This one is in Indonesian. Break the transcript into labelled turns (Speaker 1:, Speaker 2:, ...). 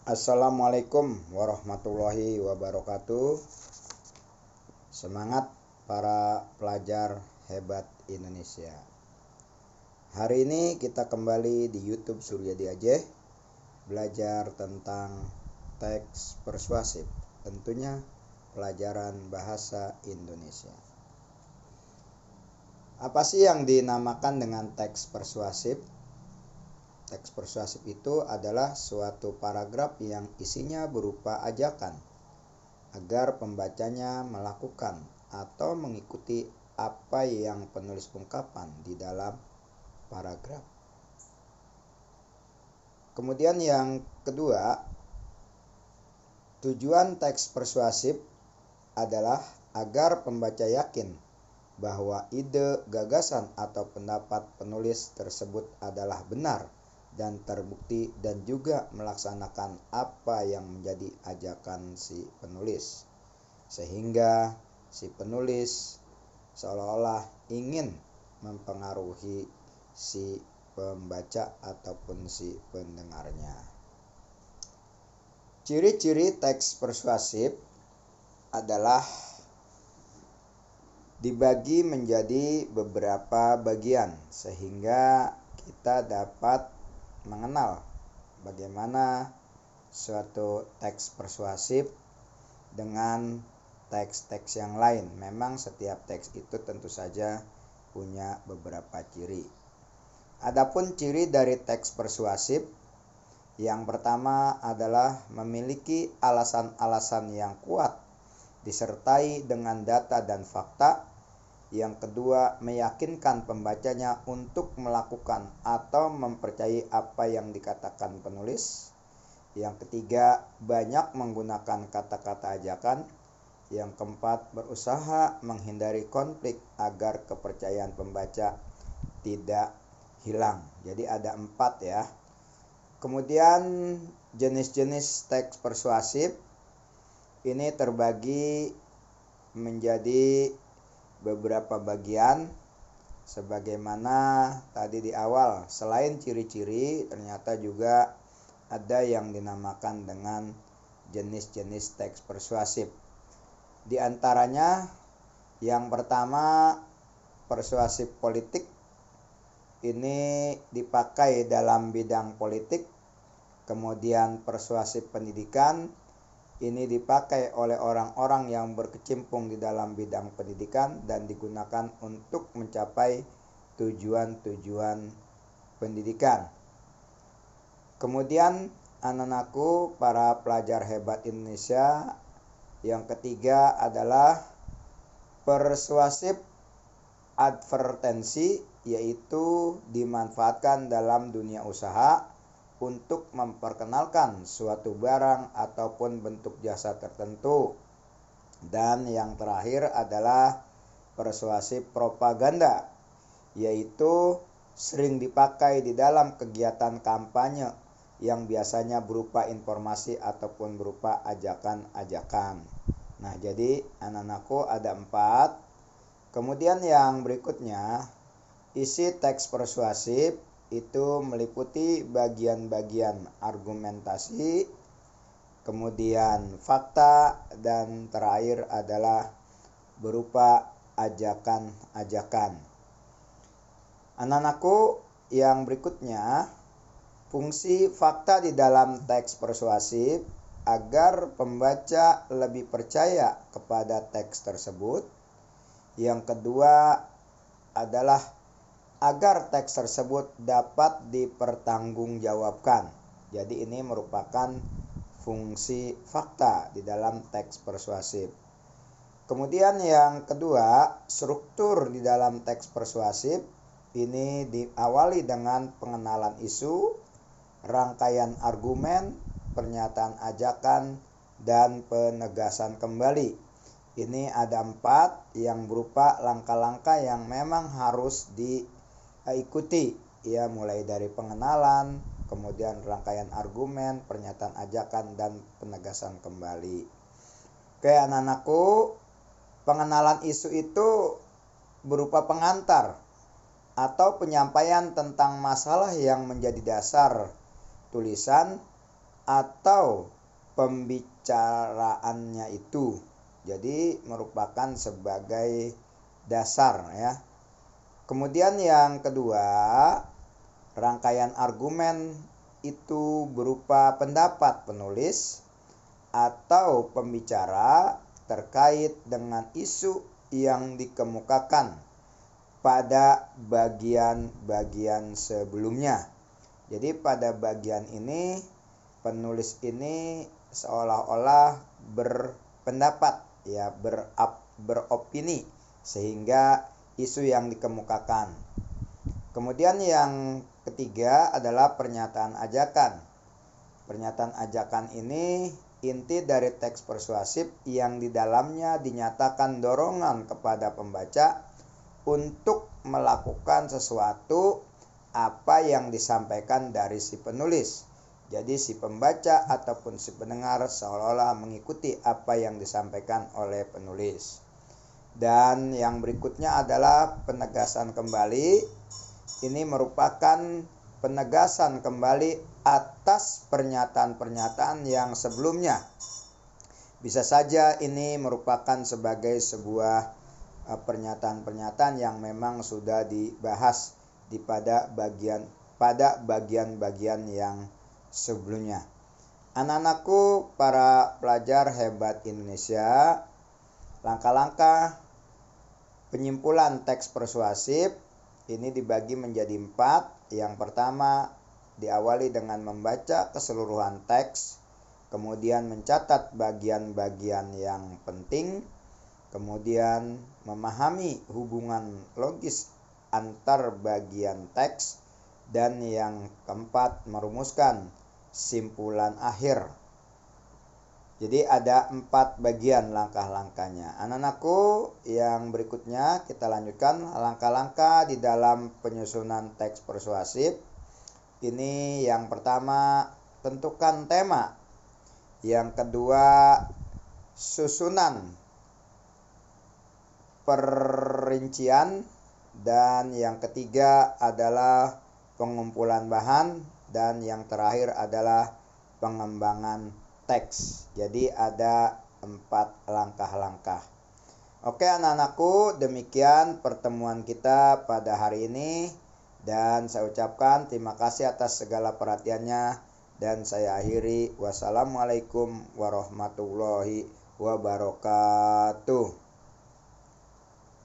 Speaker 1: Assalamualaikum warahmatullahi wabarakatuh. Semangat para pelajar hebat Indonesia. Hari ini kita kembali di YouTube Suryadi Aceh belajar tentang teks persuasif, tentunya pelajaran bahasa Indonesia. Apa sih yang dinamakan dengan teks persuasif? Teks persuasif itu adalah suatu paragraf yang isinya berupa ajakan agar pembacanya melakukan atau mengikuti apa yang penulis ungkapkan di dalam paragraf. Kemudian yang kedua, tujuan teks persuasif adalah agar pembaca yakin bahwa ide, gagasan, atau pendapat penulis tersebut adalah benar dan terbukti, dan juga melaksanakan apa yang menjadi ajakan si penulis, sehingga si penulis seolah-olah ingin mempengaruhi si pembaca ataupun si pendengarnya. Ciri-ciri teks persuasif adalah dibagi menjadi beberapa bagian sehingga kita dapat mengenal bagaimana suatu teks persuasif dengan teks-teks yang lain. Memang setiap teks itu tentu saja punya beberapa ciri. Adapun ciri dari teks persuasif, yang pertama adalah memiliki alasan-alasan yang kuat disertai dengan data dan fakta. Yang kedua, meyakinkan pembacanya untuk melakukan atau mempercayai apa yang dikatakan penulis. Yang ketiga, banyak menggunakan kata-kata ajakan. Yang keempat, berusaha menghindari konflik agar kepercayaan pembaca tidak hilang. Jadi ada 4 ya. Kemudian jenis-jenis teks persuasif ini terbagi menjadi beberapa bagian sebagaimana tadi di awal. Selain ciri-ciri, ternyata juga ada yang dinamakan dengan jenis-jenis teks persuasif. Di antaranya yang pertama, persuasif politik. Ini dipakai dalam bidang politik. Kemudian persuasif pendidikan, ini dipakai oleh orang-orang yang berkecimpung di dalam bidang pendidikan dan digunakan untuk mencapai tujuan-tujuan pendidikan. Kemudian anak-anakku, para pelajar hebat Indonesia, yang ketiga adalah persuasif advertensi, yaitu dimanfaatkan dalam dunia usaha untuk memperkenalkan suatu barang ataupun bentuk jasa tertentu. Dan yang terakhir adalah persuasif propaganda, yaitu sering dipakai di dalam kegiatan kampanye yang biasanya berupa informasi ataupun berupa ajakan-ajakan. Nah, jadi anak-anakku ada 4. Kemudian yang berikutnya, isi teks persuasif itu meliputi bagian-bagian argumentasi, kemudian fakta, dan terakhir adalah berupa ajakan-ajakan. Anak-anakku, yang berikutnya, fungsi fakta di dalam teks persuasif agar pembaca lebih percaya kepada teks tersebut. Yang kedua adalah agar teks tersebut dapat dipertanggungjawabkan. Jadi ini merupakan fungsi fakta di dalam teks persuasif. Kemudian yang kedua, struktur di dalam teks persuasif ini diawali dengan pengenalan isu, rangkaian argumen, pernyataan ajakan, dan penegasan kembali. Ini ada 4 yang berupa langkah-langkah yang memang harus diikuti, ya, mulai dari pengenalan, kemudian rangkaian argumen, pernyataan ajakan, dan penegasan kembali. Oke anak-anakku, pengenalan isu itu berupa pengantar atau penyampaian tentang masalah yang menjadi dasar tulisan atau pembicaraannya itu. Jadi merupakan sebagai dasar ya. Kemudian yang kedua, rangkaian argumen itu berupa pendapat penulis atau pembicara terkait dengan isu yang dikemukakan pada bagian-bagian sebelumnya. Jadi pada bagian ini penulis ini seolah-olah berpendapat ya, beropini sehingga isu yang dikemukakan. Kemudian yang ketiga adalah pernyataan ajakan. Pernyataan ajakan ini inti dari teks persuasif yang di dalamnya dinyatakan dorongan kepada pembaca untuk melakukan sesuatu apa yang disampaikan dari si penulis. Jadi si pembaca ataupun si pendengar seolah-olah mengikuti apa yang disampaikan oleh penulis. Dan yang berikutnya adalah penegasan kembali. Ini merupakan penegasan kembali atas pernyataan-pernyataan yang sebelumnya. Bisa saja ini merupakan sebagai sebuah pernyataan-pernyataan yang memang sudah dibahas pada bagian-bagian yang sebelumnya. Anak-anakku, para pelajar hebat Indonesia, langkah-langkah penyimpulan teks persuasif ini dibagi menjadi 4. Yang pertama, diawali dengan membaca keseluruhan teks, kemudian mencatat bagian-bagian yang penting, kemudian memahami hubungan logis antar bagian teks, dan yang keempat, merumuskan simpulan akhir. Jadi ada 4 bagian langkah-langkahnya. Anak-anakku, yang berikutnya kita lanjutkan langkah-langkah di dalam penyusunan teks persuasif. Ini yang pertama, tentukan tema. Yang kedua, susunan perincian. Dan yang ketiga adalah pengumpulan bahan. Dan yang terakhir adalah pengembangan teks. Jadi ada 4 langkah-langkah. Oke anak-anakku, demikian pertemuan kita pada hari ini. Dan saya ucapkan terima kasih atas segala perhatiannya. Dan saya akhiri. Wassalamualaikum warahmatullahi wabarakatuh.